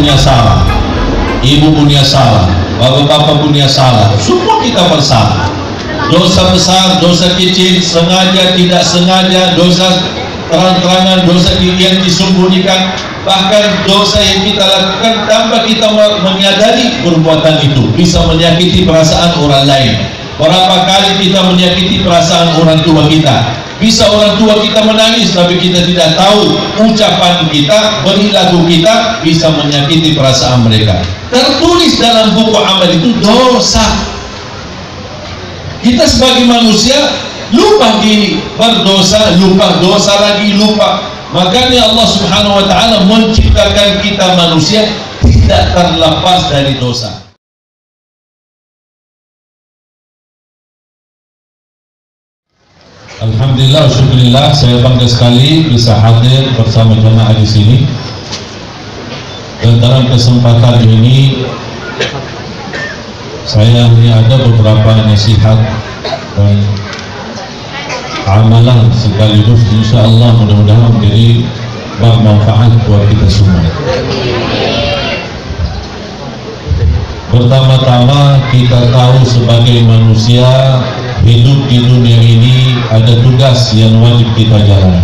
punya salah, ibu punya salah, bapak-bapak punya salah, semua kita bersalah. Dosa besar, dosa kecil, sengaja, tidak sengaja, dosa terang-terangan, dosa yang disembunyikan, bahkan dosa yang kita lakukan tanpa kita menyadari perbuatan itu bisa menyakiti perasaan orang lain. Berapa kali kita menyakiti perasaan orang tua kita? Bisa orang tua kita menangis tapi kita tidak tahu ucapan kita, perilaku kita bisa menyakiti perasaan mereka. Tertulis dalam buku amal itu dosa. Kita sebagai manusia lupa gini, berdosa, lupa, dosa lagi, lupa. Makanya Allah Subhanahu wa ta'ala menciptakan kita manusia tidak terlepas dari dosa. Alhamdulillah, syukurillah, saya bangga sekali bisa hadir bersama jemaah di sini. Dan dalam kesempatan ini saya ini ada beberapa nasihat dan amalan sekaligus insyaallah mudah-mudahan menjadi bermanfaat buat kita semua. Pertama-tama kita tahu sebagai manusia hidup di dunia ini ada tugas yang wajib kita jalani.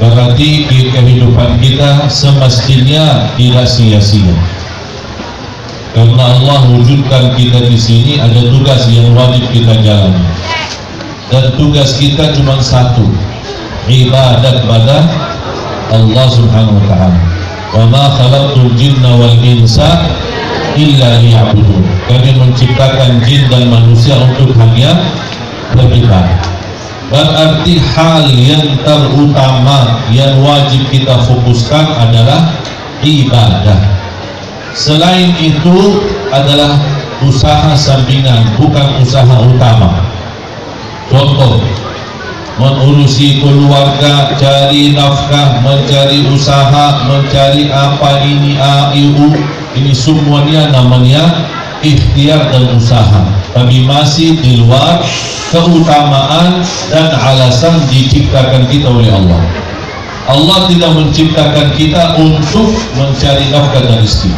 Berarti kehidupan kita semestinya tidak sia-sia. Karena Allah wujudkan kita di sini ada tugas yang wajib kita jalani. Dan tugas kita cuma satu, ibadat pada Allah Subhanahu wa ta'ala. Wa ma khalaqtul jinna wal insa illa liya'budun. Kami menciptakan jin dan manusia untuk hanya beribadah. Berarti hal yang terutama yang wajib kita fokuskan adalah ibadah. Selain itu adalah usaha sampingan, bukan usaha utama. Contoh, mengurusi keluarga, cari nafkah, mencari usaha, mencari apa ini AIU, ini semuanya namanya ikhtiar dan usaha, tapi masih di luar keutamaan dan alasan diciptakan kita oleh Allah. Allah tidak menciptakan kita untuk mencari nafkah dan rezeki,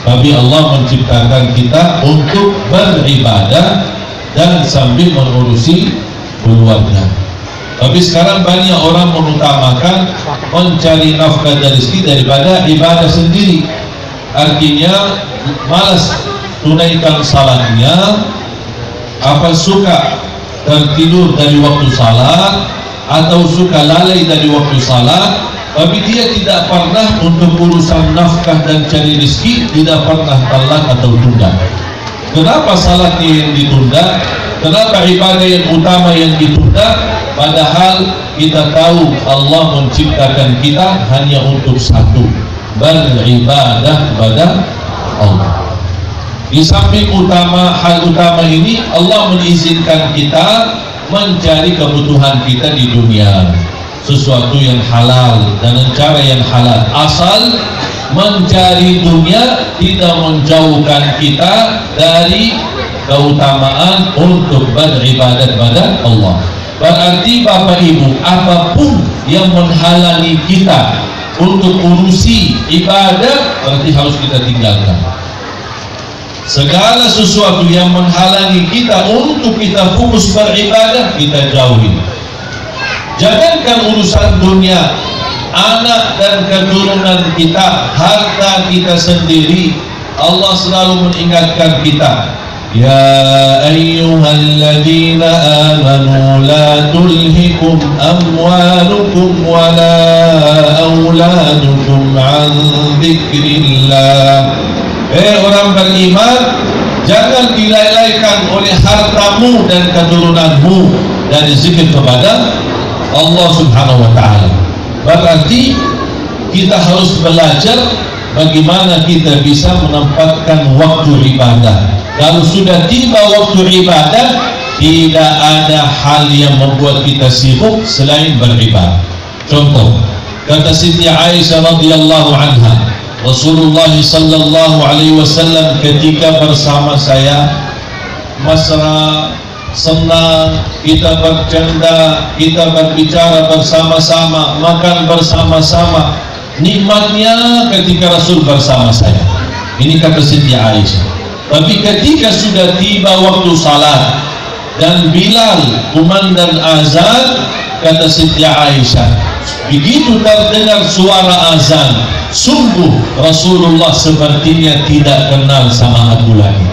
tapi Allah menciptakan kita untuk beribadah dan sambil mengurusi keluarga. Tapi sekarang banyak orang mengutamakan mencari nafkah dan rezeki daripada ibadah sendiri. Artinya malas tunaikan salatnya, apa suka tertidur dari waktu salat atau suka lalai dari waktu salat, tapi dia tidak pernah untuk urusan nafkah dan cari rezeki tidak pernah talak atau tunda. Kenapa salatnya yang ditunda? Kenapa ibadah yang utama yang ditunda? Padahal kita tahu Allah menciptakan kita hanya untuk satu, beribadah kepada Allah. Di samping hal utama ini, Allah mengizinkan kita mencari kebutuhan kita di dunia, sesuatu yang halal dan cara yang halal. Asal mencari dunia tidak menjauhkan kita dari keutamaan untuk beribadat kepada Allah. Berarti Bapak Ibu, apapun yang menghalangi kita untuk urusi ibadah berarti harus kita tinggalkan. Segala sesuatu yang menghalangi kita untuk kita fokus beribadah kita jauhi. Jangankan urusan dunia, anak dan keturunan kita, harta kita sendiri, Allah selalu mengingatkan kita, ya ayyuhalladzina amanu la tulhikum amwalukum wala auladukum an dzikrillah. Orang beriman, jangan dilalaikan oleh hartamu dan keturunanmu dari zikir kepada Allah Subhanahu wa ta'ala. Berarti kita harus belajar bagaimana kita bisa menempatkan waktu ibadah. Kalau sudah tiba waktu ibadah, tidak ada hal yang membuat kita sibuk selain beribadah. Contoh, kata Siti Aisyah radhiyallahu anha, Rasulullah sallallahu alaihi wasallam ketika bersama saya mesra, senang, kita bercanda, kita berbicara bersama-sama, makan bersama-sama. nikmatnya ketika Rasul bersama saya. Ini kata Siti Aisyah. Tapi ketika sudah tiba waktu salat dan Bilal kumandang azan, kata Siti Aisyah, begitu terdengar suara azan, sungguh Rasulullah sepertinya tidak kenal sama aku lagi.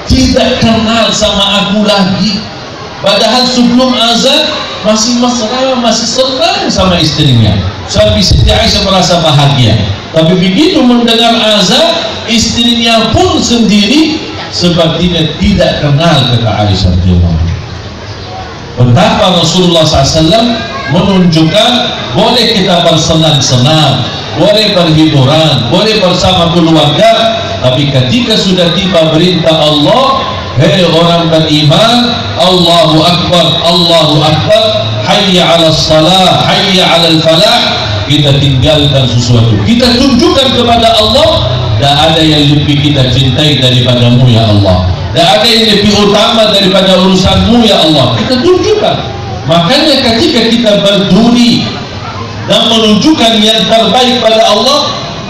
Tidak kenal sama aku lagi. Padahal sebelum azan masih mesra, masih senang sama istrinya. Sampai Siti Aisyah merasa bahagia. Tapi begitu mendengar azan, istrinya pun sendiri sepertinya tidak kenal, kata Aisyah. Betapa Rasulullah SAW menunjukkan boleh kita bersenang-senang, boleh berhiburan, boleh bersama keluarga, tapi ketika sudah tiba perintah Allah, hei orang beriman, Allahu Akbar, Allahu Akbar, hayya ala salah, hayya ala falah, kita tinggalkan sesuatu, kita tunjukkan kepada Allah, tidak ada yang lebih kita cintai daripadamu ya Allah, tidak ada yang lebih utama daripada urusanmu ya Allah, kita tunjukkan. Makanya ketika kita berduri dan menunjukkan yang terbaik pada Allah,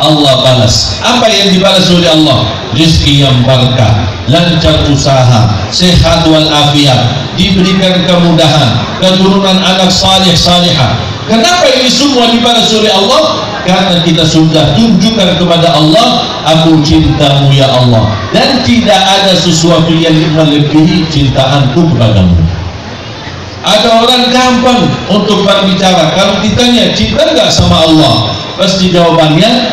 Allah balas. Apa yang dibalas oleh Allah? Rizki yang berkah, lancar usaha, sehat walafiat, diberikan kemudahan, keturunan anak salih salihah. Kenapa ini semua dibalas oleh Allah? Karena kita sudah tunjukkan kepada Allah, aku cintamu ya Allah, dan tidak ada sesuatu yang melebihi cintaanku kepadamu. Ada orang gampang untuk berbicara, kalau ditanya cinta enggak sama Allah, pasti jawabannya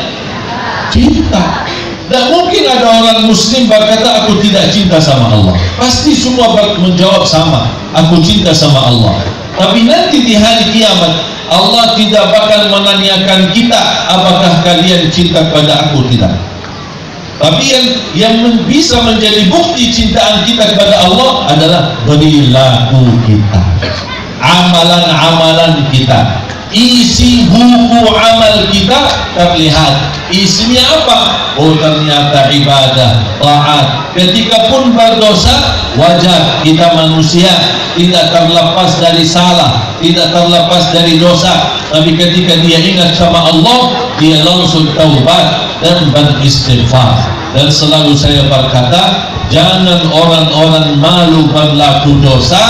cinta. Tidak mungkin ada orang muslim berkata aku tidak cinta sama Allah. Pasti semua menjawab sama, aku cinta sama Allah. Tapi nanti di hari kiamat Allah tidak bakal menanyakan kita apakah kalian cinta kepada aku, tidak. Tapi yang bisa menjadi bukti cintaan kita kepada Allah adalah perilaku kita, amalan-amalan kita, isi buku amal kita terlihat. Isinya apa? Oh, ternyata ibadah, taat. Ketika pun berdosa, wajar, kita manusia, tidak terlepas dari salah, tidak terlepas dari dosa. Tapi ketika dia ingat sama Allah, dia langsung taubat dan beristighfar. Dan selalu saya berkata, jangan orang-orang malu berlaku dosa,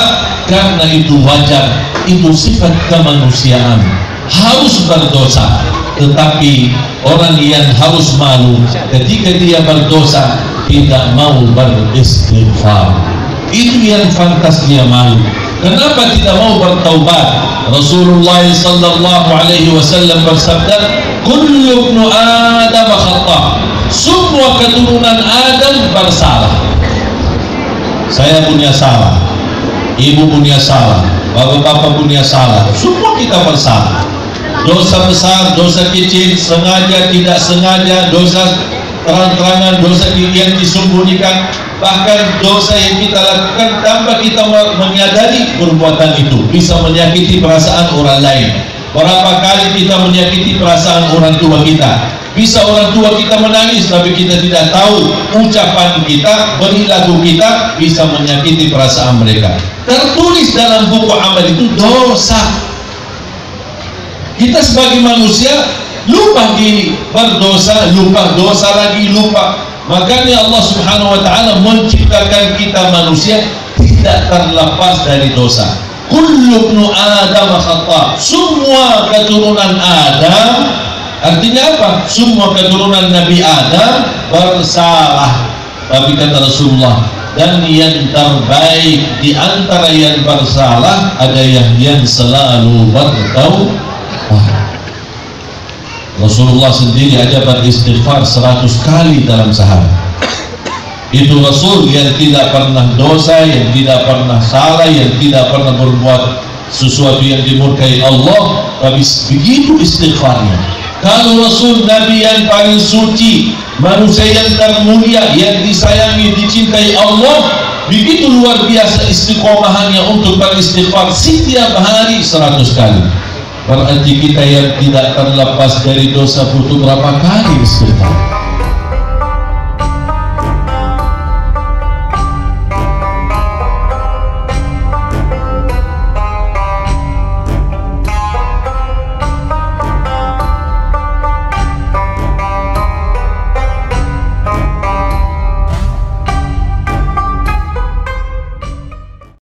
karena itu wajar, itu sifat kemanusiaan, harus berdosa. Tetapi orang yang harus malu ketika dia berdosa, tidak mau beristighfar, itu yang pantas dia malu. Kenapa tidak mau bertaubat? Rasulullah sallallahu alaihi wasallam bersabda, kullu ibnu Adam khata', semua keturunan Adam bersalah. Saya punya salah, ibu punya salah, bapak-bapak punya salah, semua kita bersalah. Dosa besar, dosa kecil, sengaja, tidak sengaja, dosa terang-terangan, dosa yang disembunyikan, bahkan dosa yang kita lakukan tanpa kita menyadari perbuatan itu bisa menyakiti perasaan orang lain. Berapa kali kita menyakiti perasaan orang tua kita? Bisa orang tua kita menangis, tapi kita tidak tahu ucapan kita, perilaku kita bisa menyakiti perasaan mereka. Tertulis dalam buku amal itu dosa. Kita sebagai manusia lupa diri, berdosa, lupa, dosa lagi, lupa. Makanya Allah Subhanahu wa ta'ala menciptakan kita manusia tidak terlepas dari dosa. Kullu ibnu Adam khata', semua keturunan Adam, artinya apa? Semua keturunan Nabi Adam bersalah. Tapi kata Rasulullah, dan yang terbaik di antara yang bersalah ada yang selalu bertaubat. Rasulullah sendiri aja beristighfar 100 kali dalam sehari. Itu Rasul yang tidak pernah dosa, yang tidak pernah salah, yang tidak pernah berbuat sesuatu yang dimurkai Allah, tapi begitu istighfarnya. Kalau Rasul Nabi yang paling suci, manusia yang termulia, yang disayangi, dicintai Allah, begitu luar biasa istiqomahannya untuk beristighfar setiap hari 100 kali. Berarti kita yang tidak terlepas dari dosa butuh berapa kali istighfar?